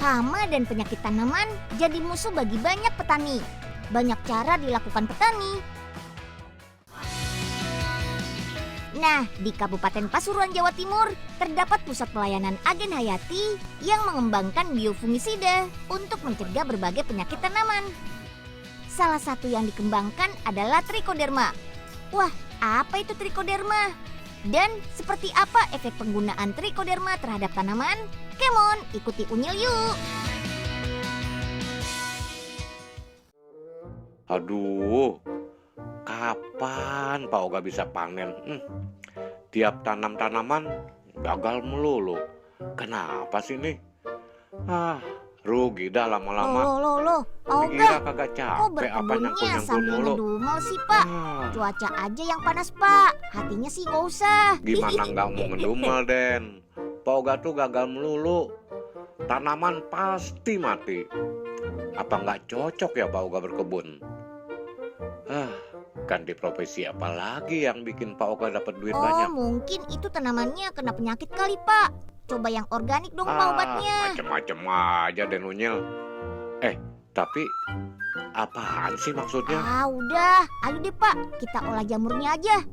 Hama dan penyakit tanaman jadi musuh bagi banyak petani. Banyak cara dilakukan petani. Nah, di Kabupaten Pasuruan, Jawa Timur, terdapat pusat pelayanan agen hayati yang mengembangkan biofungisida untuk mencegah berbagai penyakit tanaman. Salah satu yang dikembangkan adalah Trichoderma. Wah, apa itu Trichoderma? Dan seperti apa efek penggunaan Trichoderma terhadap tanaman? Come on, ikuti Unyil yuk! Aduh, kapan Pak Oga bisa panen? Tiap tanam tanaman gagal melulu. Kenapa sih nih? Rugi dah lama-lama. Loh, Pak Dikira Oga, kagak kok capek apa berkebunnya nyangkul-nyangkul sambil mulu. ngedumel sih, Pak? Cuaca aja yang panas, Pak. Hatinya sih nggak usah. Gimana nggak mau ngedumel, Den? Pak Oga tuh gagal melulu. Tanaman pasti mati. Apa nggak cocok ya Pak Oga berkebun? Ganti profesi apa lagi yang bikin Pak Oga dapat duit banyak? Mungkin itu tanamannya kena penyakit kali, Pak. Coba yang organik dong, Pak, obatnya. Macem-macem aja Den Unyil. Tapi apaan sih maksudnya? Udah. Ayo deh, Pak. Kita olah jamurnya aja.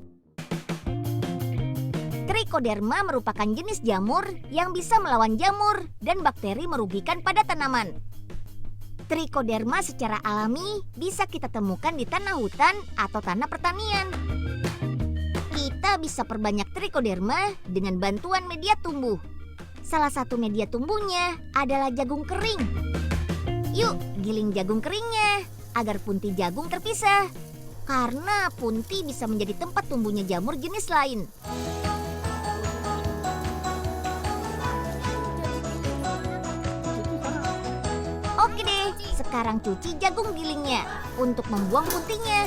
Trichoderma merupakan jenis jamur yang bisa melawan jamur dan bakteri merugikan pada tanaman. Trichoderma secara alami bisa kita temukan di tanah hutan atau tanah pertanian. Kita bisa perbanyak Trichoderma dengan bantuan media tumbuh. Salah satu media tumbuhnya adalah jagung kering. Yuk, giling jagung keringnya agar punti jagung terpisah. Karena punti bisa menjadi tempat tumbuhnya jamur jenis lain. Oke deh, sekarang cuci jagung gilingnya untuk membuang puntinya.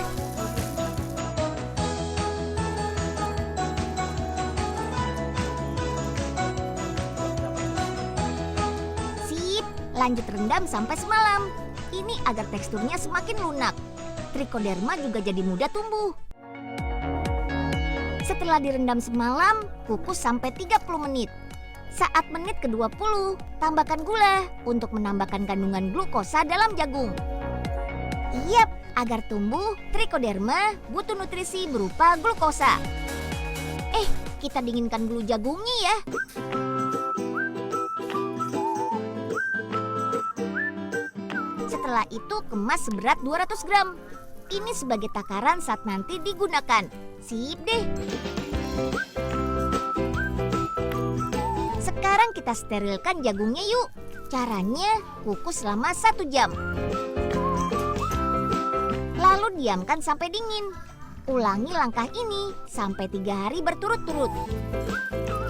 Sip, lanjut rendam sampai semalam. Ini agar teksturnya semakin lunak. Trichoderma juga jadi mudah tumbuh. Setelah direndam semalam, kukus sampai 30 menit. Saat menit ke-20, tambahkan gula untuk menambahkan kandungan glukosa dalam jagung. Yap, agar tumbuh, Trichoderma butuh nutrisi berupa glukosa. Kita dinginkan dulu jagungnya ya. Setelah itu kemas seberat 200 gram. Ini sebagai takaran saat nanti digunakan. Sip deh. Sekarang kita sterilkan jagungnya yuk. Caranya kukus selama 1 jam. Lalu diamkan sampai dingin. Ulangi langkah ini sampai 3 hari berturut-turut.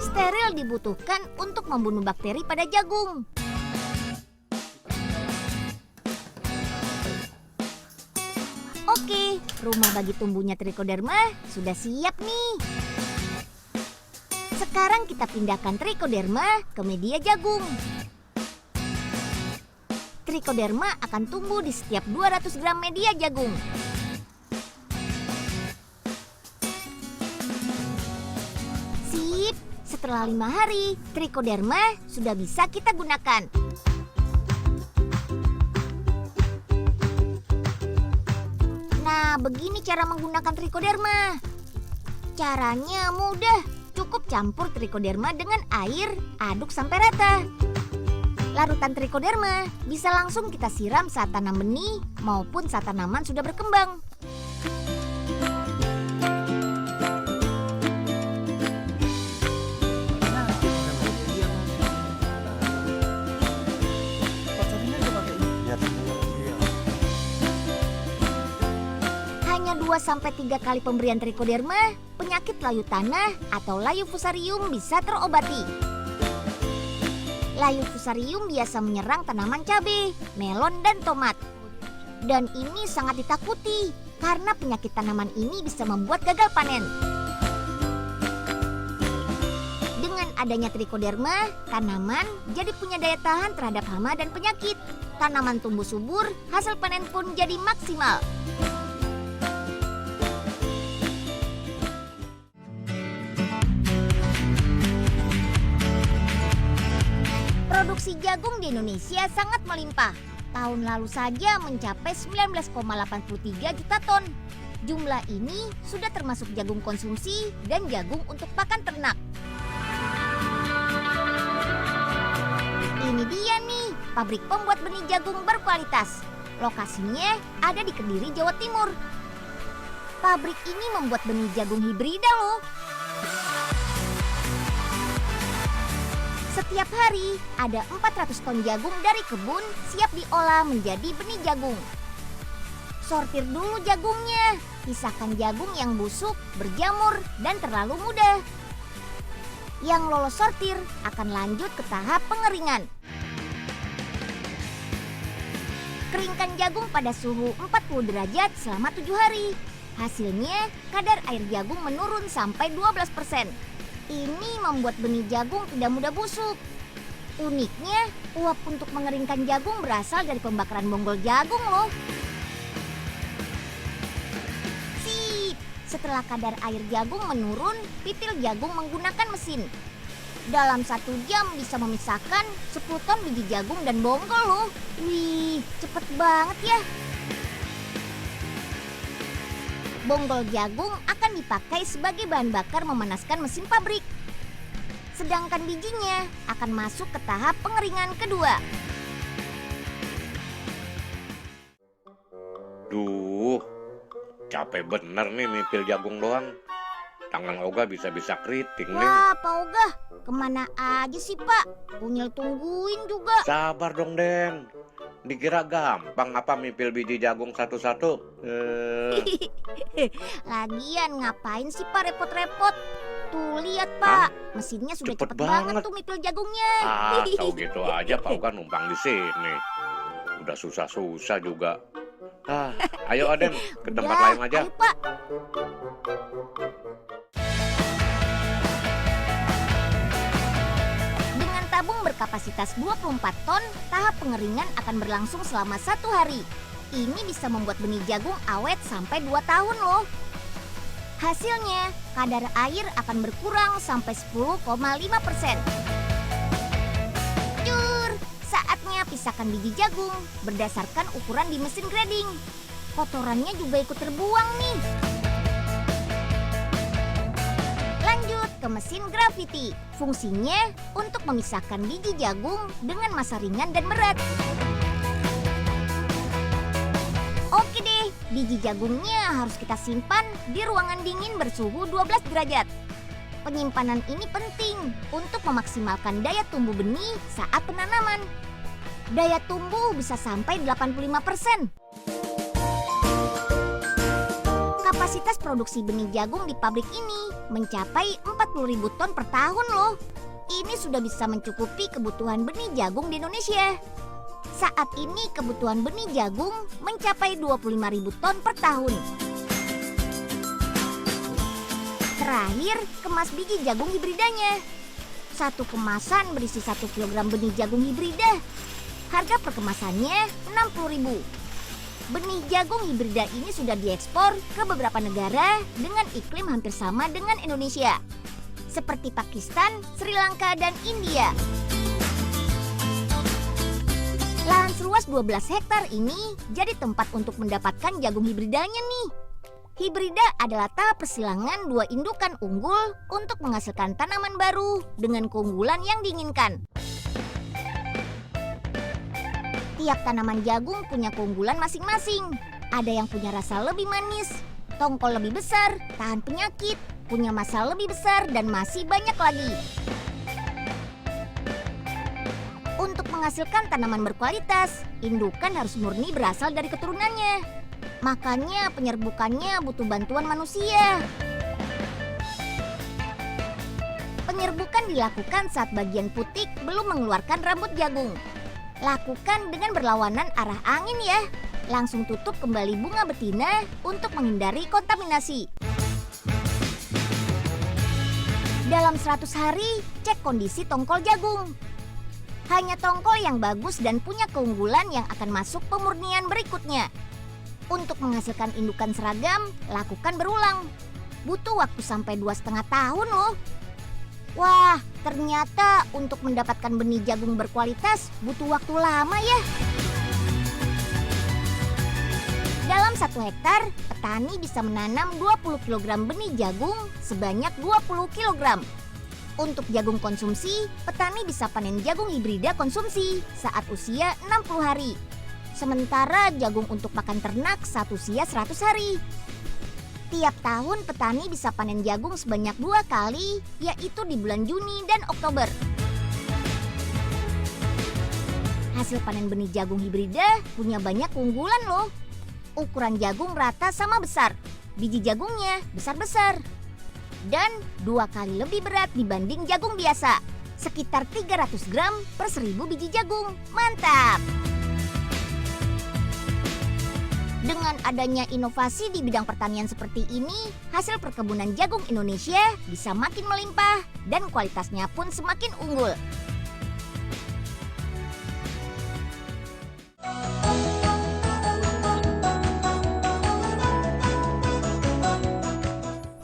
Steril dibutuhkan untuk membunuh bakteri pada jagung. Oke, rumah bagi tumbuhnya Trichoderma sudah siap nih. Sekarang kita pindahkan Trichoderma ke media jagung. Trichoderma akan tumbuh di setiap 200 gram media jagung. Sip, setelah 5 hari, Trichoderma sudah bisa kita gunakan. Nah, begini cara menggunakan Trichoderma. Caranya mudah. Cukup campur Trichoderma dengan air, aduk sampai rata. Larutan Trichoderma bisa langsung kita siram saat tanam benih maupun saat tanaman sudah berkembang. Hanya 2-3 kali pemberian Trichoderma, penyakit layu tanah atau layu fusarium bisa terobati. Layu fusarium biasa menyerang tanaman cabai, melon, dan tomat. Dan ini sangat ditakuti karena penyakit tanaman ini bisa membuat gagal panen. Dengan adanya Trichoderma, tanaman jadi punya daya tahan terhadap hama dan penyakit. Tanaman tumbuh subur, hasil panen pun jadi maksimal. Produksi jagung di Indonesia sangat melimpah. Tahun lalu saja mencapai 19,83 juta ton. Jumlah ini sudah termasuk jagung konsumsi dan jagung untuk pakan ternak. Ini dia nih, pabrik pembuat benih jagung berkualitas. Lokasinya ada di Kediri, Jawa Timur. Pabrik ini membuat benih jagung hibrida loh. Setiap hari ada 400 ton jagung dari kebun siap diolah menjadi benih jagung. Sortir dulu jagungnya, pisahkan jagung yang busuk, berjamur, dan terlalu muda. Yang lolos sortir akan lanjut ke tahap pengeringan. Keringkan jagung pada suhu 40 derajat selama 7 hari. Hasilnya, kadar air jagung menurun sampai 12%. Ini membuat benih jagung tidak mudah busuk. Uniknya, uap untuk mengeringkan jagung berasal dari pembakaran bonggol jagung loh. Sip, setelah kadar air jagung menurun, pitil jagung menggunakan mesin. Dalam 1 jam bisa memisahkan 10 ton biji jagung dan bonggol loh. Wih, cepet banget ya. Bonggol jagung akan dipakai sebagai bahan bakar memanaskan mesin pabrik. Sedangkan bijinya akan masuk ke tahap pengeringan kedua. Duh, capek bener nih mipil jagung doang. Tangan Oga bisa-bisa keriting nih. Wah, Pak Oga, kemana aja sih Pak? Unyil tungguin juga. Sabar dong, Den. Dikira gampang apa mipil biji jagung satu-satu? Lagian ngapain sih Pak repot-repot? Tuh lihat Pak, mesinnya sudah Cepet cepet banget banget tuh mipil jagungnya. Tahu gitu aja Pak Oga numpang di sini. Udah susah-susah juga. Ayo Aden, ke tempat Udah, lain aja. ayo Pak. Dengan tabung berkapasitas 24 ton, tahap pengeringan akan berlangsung selama 1 hari. Ini bisa membuat benih jagung awet sampai 2 tahun loh. Hasilnya, kadar air akan berkurang sampai 10,5%. Cur, saatnya pisahkan biji jagung berdasarkan ukuran di mesin grading. Kotorannya juga ikut terbuang nih. Lanjut ke mesin gravity. Fungsinya untuk memisahkan biji jagung dengan massa ringan dan berat. Oke deh, biji jagungnya harus kita simpan di ruangan dingin bersuhu 12 derajat. Penyimpanan ini penting untuk memaksimalkan daya tumbuh benih saat penanaman. Daya tumbuh bisa sampai 85%. Kapasitas produksi benih jagung di pabrik ini mencapai 40.000 ton per tahun loh. Ini sudah bisa mencukupi kebutuhan benih jagung di Indonesia. Saat ini kebutuhan benih jagung mencapai 25.000 ton per tahun. Terakhir, kemas biji jagung hibridanya. Satu kemasan berisi 1 kg benih jagung hibrida. Harga per kemasannya 60.000. Benih jagung hibrida ini sudah diekspor ke beberapa negara dengan iklim hampir sama dengan Indonesia, seperti Pakistan, Sri Lanka, dan India. Lahan seluas 12 hektar ini jadi tempat untuk mendapatkan jagung hibridanya nih. Hibrida adalah tahap persilangan 2 indukan unggul untuk menghasilkan tanaman baru dengan keunggulan yang diinginkan. Tiap tanaman jagung punya keunggulan masing-masing. Ada yang punya rasa lebih manis, tongkol lebih besar, tahan penyakit, punya massa lebih besar, dan masih banyak lagi. Untuk menghasilkan tanaman berkualitas, indukan harus murni berasal dari keturunannya. Makanya penyerbukannya butuh bantuan manusia. Penyerbukan dilakukan saat bagian putik belum mengeluarkan rambut jagung. Lakukan dengan berlawanan arah angin ya. Langsung tutup kembali bunga betina untuk menghindari kontaminasi. Dalam 100 hari, cek kondisi tongkol jagung. Hanya tongkol yang bagus dan punya keunggulan yang akan masuk pemurnian berikutnya. Untuk menghasilkan indukan seragam, lakukan berulang. Butuh waktu sampai 2,5 tahun loh. Wah, Ternyata untuk mendapatkan benih jagung berkualitas butuh waktu lama ya. Dalam 1 hektar, petani bisa menanam 20 kg benih jagung sebanyak 20 kg. Untuk jagung konsumsi, petani bisa panen jagung hibrida konsumsi saat usia 60 hari. Sementara jagung untuk pakan ternak saat usia 100 hari. Tiap tahun petani bisa panen jagung sebanyak 2 kali, yaitu di bulan Juni dan Oktober. Hasil panen benih jagung hibrida punya banyak keunggulan loh. Ukuran jagung rata sama besar, biji jagungnya besar-besar. Dan 2 kali lebih berat dibanding jagung biasa, sekitar 300 gram per 1000 biji jagung. Mantap! Dengan adanya inovasi di bidang pertanian seperti ini, hasil perkebunan jagung Indonesia bisa makin melimpah dan kualitasnya pun semakin unggul.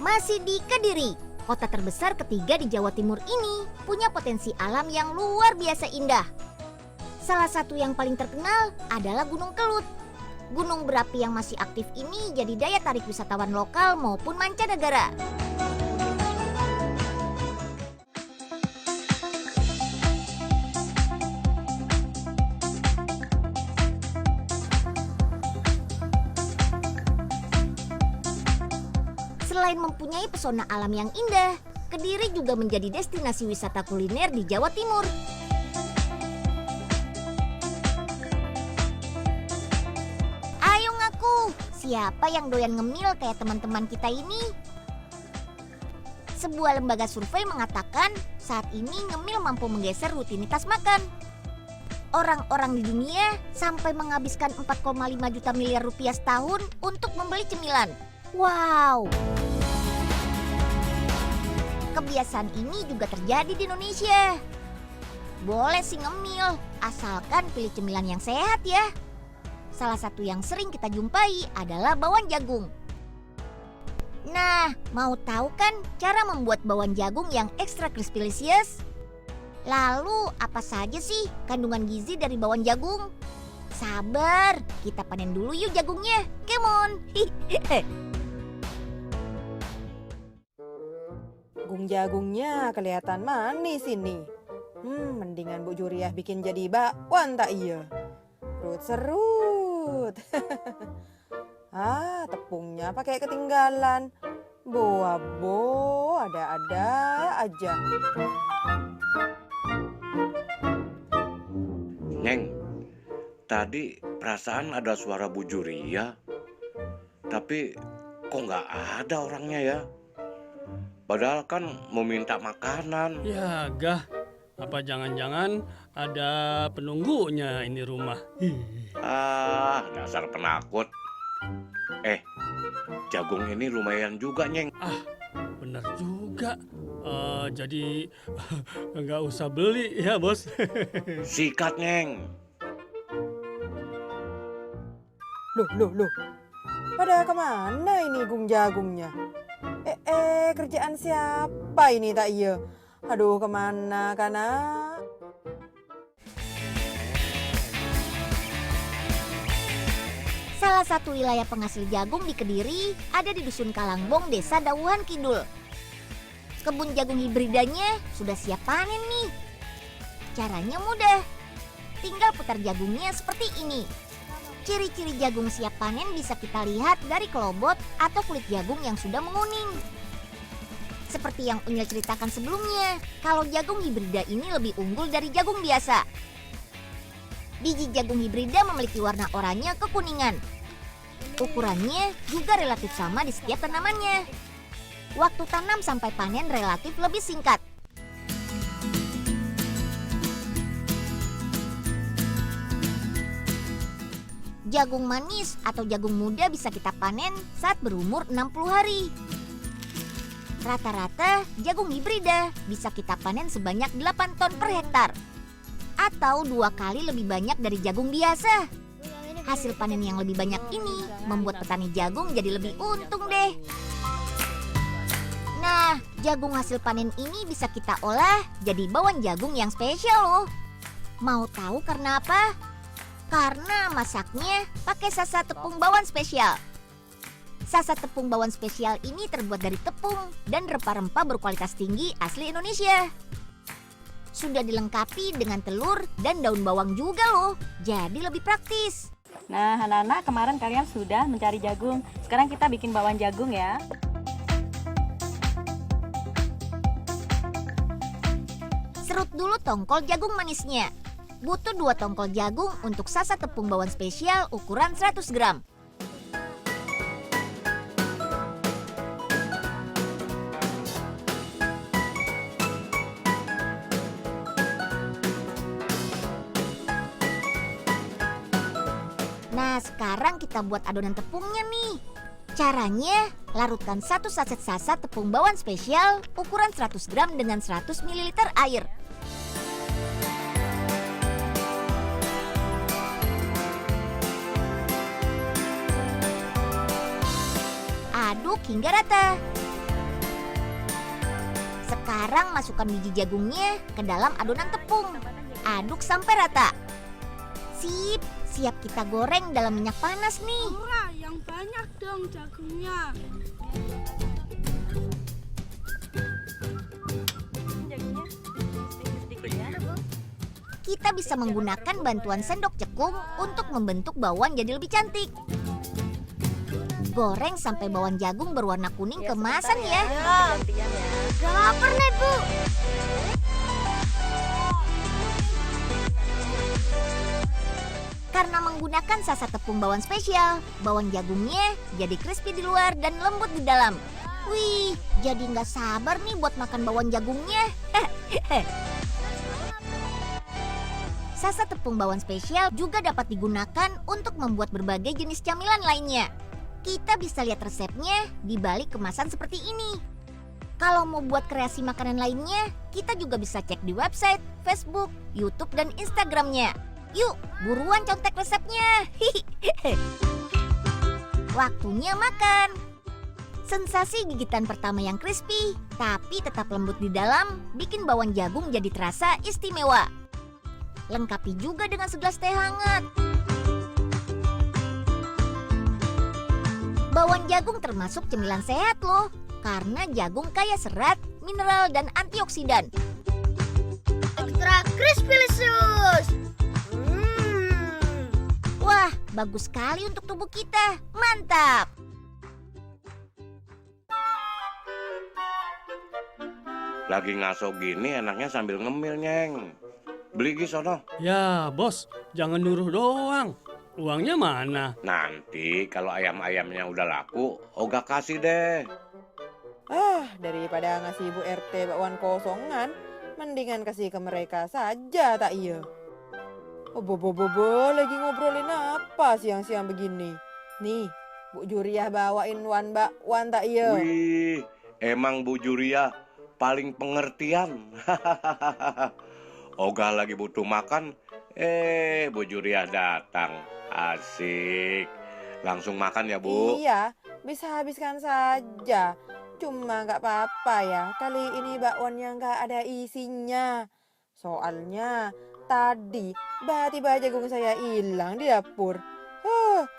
Masih di Kediri, kota terbesar ketiga di Jawa Timur ini punya potensi alam yang luar biasa indah. Salah satu yang paling terkenal adalah Gunung Kelut. Gunung berapi yang masih aktif ini jadi daya tarik wisatawan lokal maupun mancanegara. Selain mempunyai pesona alam yang indah, Kediri juga menjadi destinasi wisata kuliner di Jawa Timur. Ayo ngaku, siapa yang doyan ngemil kayak teman-teman kita ini? Sebuah lembaga survei mengatakan saat ini ngemil mampu menggeser rutinitas makan. Orang-orang di dunia sampai menghabiskan 4,5 juta miliar rupiah setahun untuk membeli cemilan. Wow! Kebiasaan ini juga terjadi di Indonesia. Boleh sih ngemil, asalkan pilih cemilan yang sehat ya. Salah satu yang sering kita jumpai adalah bawang jagung. Nah, mau tahu kan cara membuat bawang jagung yang extra crispylicious? Lalu, apa saja sih kandungan gizi dari bawang jagung? Sabar, kita panen dulu yuk jagungnya. Come on! Jagungnya kelihatan manis ini. Mendingan Bu Juriah bikin jadi bakwan tak iya. Serut. Tepungnya pakai ketinggalan. Bo, ada-ada aja. Neng, tadi perasaan ada suara Bu Juria, tapi kok nggak ada orangnya ya? Padahal kan mau minta makanan. Ya, Gah. Apa jangan-jangan ada penunggunya ini rumah? Dasar penakut. Jagung ini lumayan juga, Nyeng. Benar juga. Jadi nggak usah beli ya, Bos. Sikat, Nyeng. Loh. Pada kemana ini jagungnya? Kerjaan siapa ini tak iya? Aduh, kemana kana? Salah satu wilayah penghasil jagung di Kediri ada di Dusun Kalangbong, Desa Dawuhan Kidul. Kebun jagung hibridanya sudah siap panen nih. Caranya mudah, tinggal putar jagungnya seperti ini. Ciri-ciri jagung siap panen bisa kita lihat dari kelobot atau kulit jagung yang sudah menguning. Seperti yang Unyil ceritakan sebelumnya, kalau jagung hibrida ini lebih unggul dari jagung biasa. Biji jagung hibrida memiliki warna oranye kekuningan. Ukurannya juga relatif sama di setiap tanamannya. Waktu tanam sampai panen relatif lebih singkat. Jagung manis atau jagung muda bisa kita panen saat berumur 60 hari. Rata-rata jagung hibrida bisa kita panen sebanyak 8 ton per hektar. Atau 2 kali lebih banyak dari jagung biasa. Hasil panen yang lebih banyak ini membuat petani jagung jadi lebih untung deh. Nah, Nah, jagung hasil panen ini bisa kita olah jadi bawang jagung yang spesial loh. Mau tahu karena apa? Karena masaknya pakai sasa tepung bawang spesial. Sasa tepung bawang spesial ini terbuat dari tepung dan rempah-rempah berkualitas tinggi asli Indonesia. Sudah dilengkapi dengan telur dan daun bawang juga loh, jadi lebih praktis. Nah, anak-anak, kemarin kalian sudah mencari jagung. Sekarang kita bikin bawang jagung ya. Serut dulu tongkol jagung manisnya. Butuh 2 tongkol jagung untuk sasa tepung bawang spesial ukuran 100 gram. Nah, sekarang kita buat adonan tepungnya nih. Caranya, larutkan 1 saset sasa tepung bawang spesial ukuran 100 gram dengan 100 ml air. Aduk hingga rata. Sekarang masukkan biji jagungnya ke dalam adonan tepung. Aduk sampai rata. Sip, siap kita goreng dalam minyak panas nih. Laura, yang banyak dong jagungnya. Jagungnya sedikit-sedikit ya. Kita bisa menggunakan bantuan sendok cekung untuk membentuk bawang jadi lebih cantik. Goreng sampai bawang jagung berwarna kuning kemasan ya. Gantian ya. Udah lapar nih, Bu. Karena menggunakan sasa tepung bawang spesial, bawang jagungnya jadi crispy di luar dan lembut di dalam. Wih, jadi nggak sabar nih buat makan bawang jagungnya. Sasa tepung bawang spesial juga dapat digunakan untuk membuat berbagai jenis camilan lainnya. Kita bisa lihat resepnya di balik kemasan seperti ini. Kalau mau buat kreasi makanan lainnya, kita juga bisa cek di website, Facebook, YouTube, dan Instagramnya. Yuk, buruan contek resepnya. Waktunya makan. Sensasi gigitan pertama yang crispy, tapi tetap lembut di dalam, bikin bawang jagung jadi terasa istimewa. Lengkapi juga dengan segelas teh hangat. Bawang jagung termasuk cemilan sehat loh, karena jagung kaya serat, mineral, dan antioksidan. Extra crispylicious. Wah, bagus sekali untuk tubuh kita. Mantap! Lagi ngaso gini enaknya sambil ngemil, Nyeng. Beli gi sono. Ya, bos, jangan nyuruh doang. Uangnya mana? Nanti kalau ayam-ayamnya udah laku, Oga kasih deh. Daripada ngasih Ibu RT bakwan kosongan, mendingan kasih ke mereka saja tak iya. Bobo, lagi ngobrolin apa siang-siang begini? Nih, Bu Juriah bawain bakwan tak iya. Wih, emang Bu Juria paling pengertian. Oga lagi butuh makan, Bu Juria datang. Asik. Langsung makan ya, Bu. Iya, bisa habiskan saja. Cuma nggak apa-apa ya, kali ini bakwannya nggak ada isinya. Soalnya tadi tiba-tiba jagung saya hilang di dapur.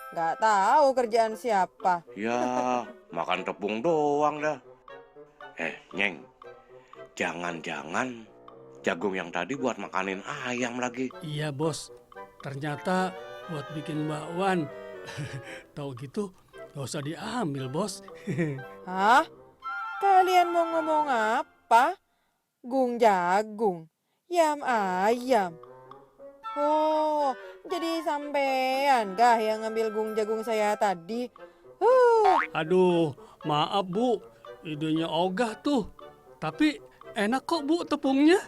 Nggak tahu kerjaan siapa. Ya, makan tepung doang dah. Nyeng, jangan-jangan jagung yang tadi buat makanin ayam lagi. Iya, bos. Ternyata buat bikin bakwan. Tahu gitu, gak usah diambil, bos. Hah? Kalian mau ngomong apa? Gung jagung, yam ayam. Oh, jadi sampean kah yang ngambil gung jagung saya tadi? Aduh, maaf, Bu. Idenya ogah tuh. Tapi enak kok, Bu, tepungnya.